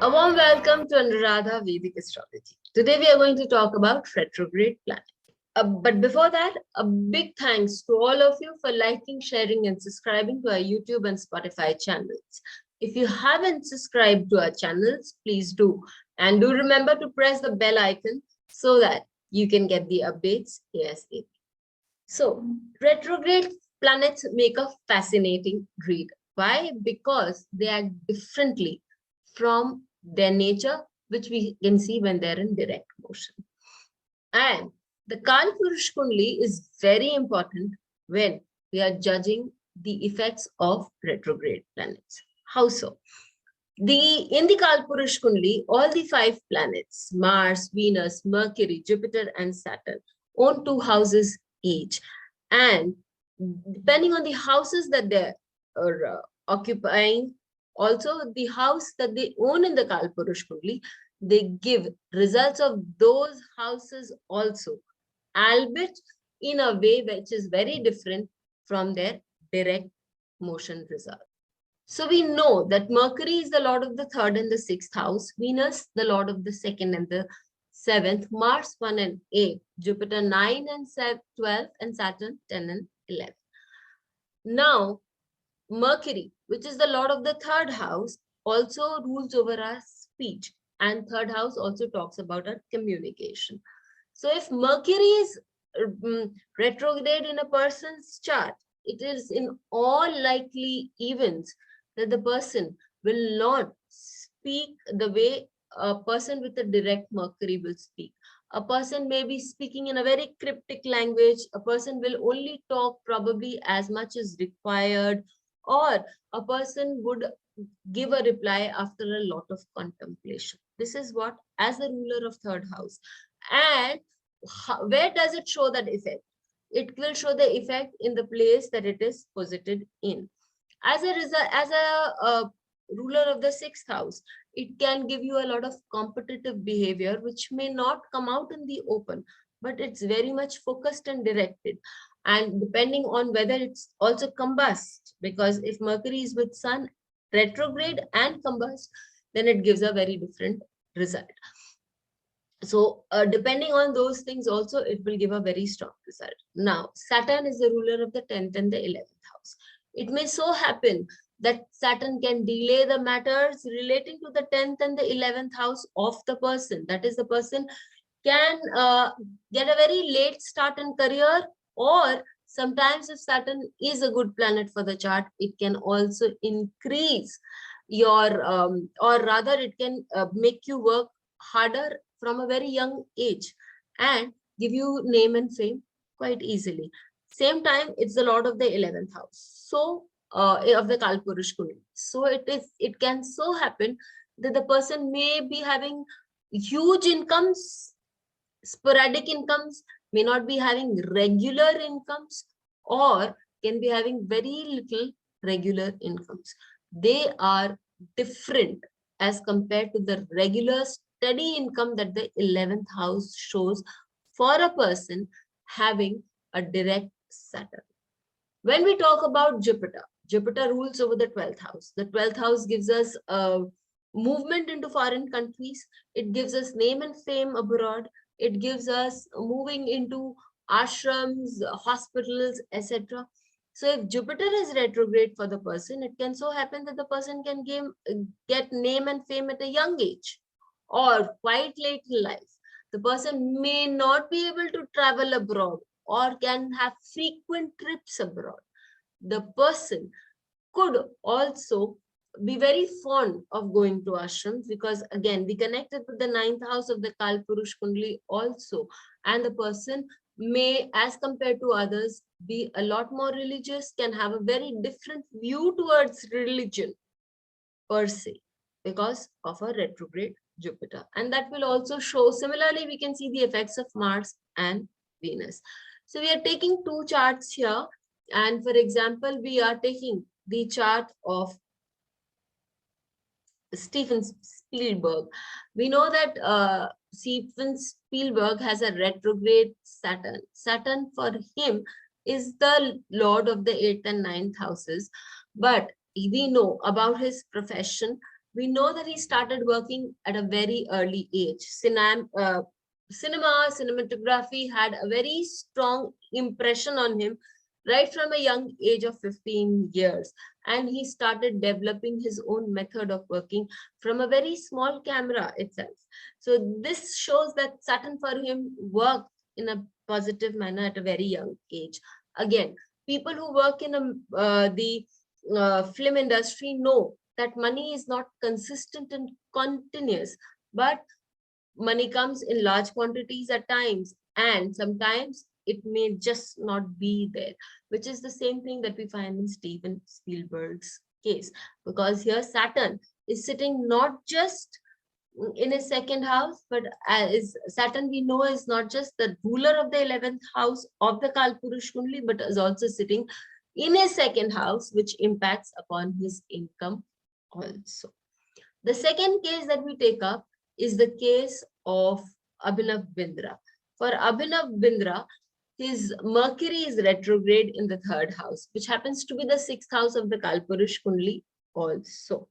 A warm welcome to Anuradha Vedic Astrology. Today we are going to talk about retrograde planet. But before that, a big thanks to all of you for liking, sharing, and subscribing to our YouTube and Spotify channels. If you haven't subscribed to our channels, please do. And do remember to press the bell icon so that you can get the updates ASAP. So, retrograde planets make a fascinating read. Why? Because they act differently from their nature, which we can see when they're in direct motion. And the Kalpursh Kundali is very important when we are judging the effects of retrograde planets. How so? In the Kalpursh Kundali, all the 5 planets, Mars, Venus, Mercury, Jupiter, and Saturn, own 2 houses each. And depending on the houses that they're occupying, also the house that they own in the Kalpursh Kundali, they give results of those houses also, albeit in a way which is very different from their direct motion result. So we know that Mercury is the lord of the 3rd and the 6th house, Venus the lord of the 2nd and the 7th, Mars 1 and 8, Jupiter 9 and 12, and Saturn 10 and 11. Now, Mercury, which is the lord of the 3rd house, also rules over our speech, and 3rd house also talks about our communication. So if Mercury is retrograde in a person's chart, it is in all likely events that the person will not speak the way a person with a direct Mercury will speak. A person may be speaking in a very cryptic language. A person will only talk probably as much as required, or a person would give a reply after a lot of contemplation. This is what, as the ruler of 3rd house. And where does it show that effect? It will show the effect in the place that it is posited in. As a result, as a ruler of the 6th house, it can give you a lot of competitive behavior, which may not come out in the open, but it's very much focused and directed. And depending on whether it's also combust, because if Mercury is with Sun, retrograde and combust, then it gives a very different result. So depending on those things also, it will give a very strong result. Now, Saturn is the ruler of the 10th and the 11th house. It may so happen that Saturn can delay the matters relating to the 10th and the 11th house of the person. That is, the person can get a very late start in career, or sometimes if Saturn is a good planet for the chart, it can also increase your, or rather it can make you work harder from a very young age and give you name and fame quite easily. Same time, it's the lord of the 11th house, so of the Kalpursh Kundali. So it can so happen that the person may be having huge incomes, sporadic incomes, may not be having regular incomes, or can be having very little regular incomes. They are different as compared to the regular steady income that the 11th house shows for a person having a direct Saturn. When we talk about Jupiter, Jupiter rules over the 12th house. The 12th house gives us movement into foreign countries. It gives us name and fame abroad. It gives us moving into ashrams, hospitals, etc. So if Jupiter is retrograde for the person, it can so happen that the person can get name and fame at a young age or quite late in life. The person may not be able to travel abroad or can have frequent trips abroad. The person could also be very fond of going to ashrams, because again, we connected with the 9th house of the Kalpursh Kundali also, and the person may, as compared to others, be a lot more religious, can have a very different view towards religion per se, because of a retrograde Jupiter. And that will also show, similarly, we can see the effects of Mars and Venus. So we are taking 2 charts here. And for example, we are taking the chart of Steven Spielberg. We know that Steven Spielberg has a retrograde Saturn. Saturn for him is the lord of the 8th and 9th houses. But we know about his profession We know that he started working at a very early age. Cinematography had a very strong impression on him right from a young age of 15 years. And he started developing his own method of working from a very small camera itself. So this shows that Saturn for him worked in a positive manner at a very young age. Again, people who work in the film industry know that money is not consistent and continuous, but money comes in large quantities at times, and sometimes it may just not be there, which is the same thing that we find in Steven Spielberg's case. Because here Saturn is sitting not just in his second house, but as Saturn we know is not just the ruler of the 11th house of the Kalpursh Kundali, but is also sitting in his second house, which impacts upon his income also. The second case that we take up is the case of Abhinav Bindra. For Abhinav Bindra, his Mercury is retrograde in the third house, which happens to be the sixth house of the Kalpursh Kundali also.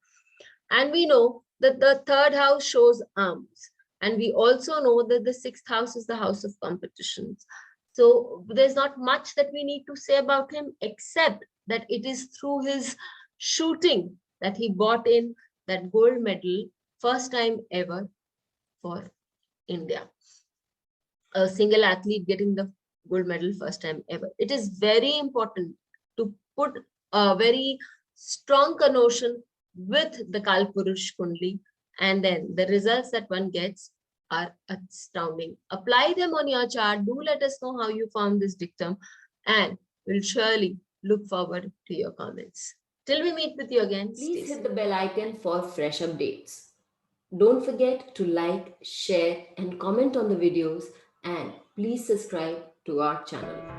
And we know that the third house shows arms. And we also know that the sixth house is the house of competitions. So there's not much that we need to say about him, except that it is through his shooting that he brought in that gold medal, first time ever for India. A single athlete getting the gold medal first time ever. It is very important to put a very strong connotation with the Kalpursh Kundali, and then the results that one gets are astounding. Apply them on your chart. Do let us know how you found this dictum, and we'll surely look forward to your comments. Till we meet with you again, Please hit the bell icon for fresh updates. Don't forget to like, share and comment on the videos, and please subscribe to our channel.